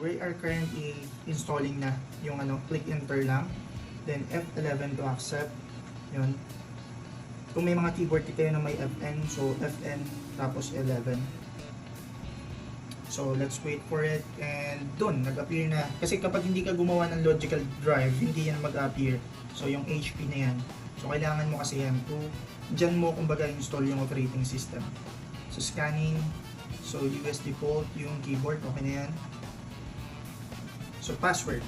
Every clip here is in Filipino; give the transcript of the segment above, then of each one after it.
we are currently installing na yung click enter lang. Then F11 to accept. Yun. Kung may mga keyboard kayo na may FN, so FN tapos 11. So let's wait for it, and dun nag-appear na. Kasi kapag hindi ka gumawa ng logical drive, hindi yan mag-appear. So yung HP na yan. So kailangan mo kasi yan to dyan mo kumbaga install yung operating system. So scanning, so US default, yung keyboard, okay na yan. So password.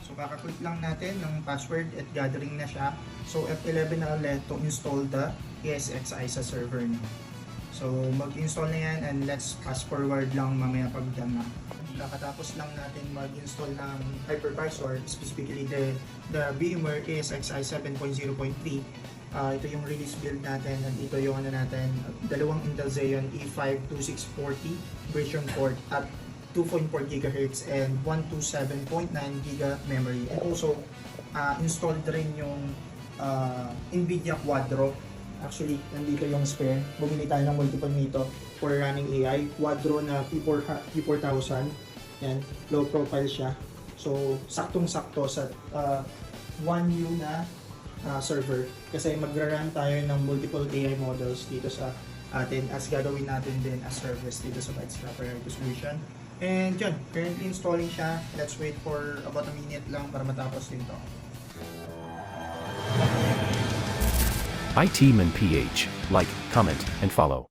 So kaka-click lang natin ng password at gathering na siya. So F11 na ulit to install the ESXi sa server niyo. So mag-install na yan, and let's fast forward lang mamaya pag done na. Kakatapos lang natin mag-install ng hypervisor, specifically the VMware ESXi 7.0.3. Ito yung release build natin, at ito yung natin, dalawang Intel Xeon E5-2640 version 4 at 2.4 GHz and 127.9 GB memory. And also, installed rin yung NVIDIA Quadro. Actually, nandito yung spare. Bumili tayo ng multiple nito for running AI. Quadro na P4000. Yan, low profile siya. So, saktong-sakto sa 1U na server. Kasi magra-run tayo ng multiple AI models dito sa atin as gagawin natin din as service dito sa Bytescraper Solution. And yun, currently installing siya. Let's wait for about a minute lang para matapos din to. iTeam and PH, like, comment, and follow.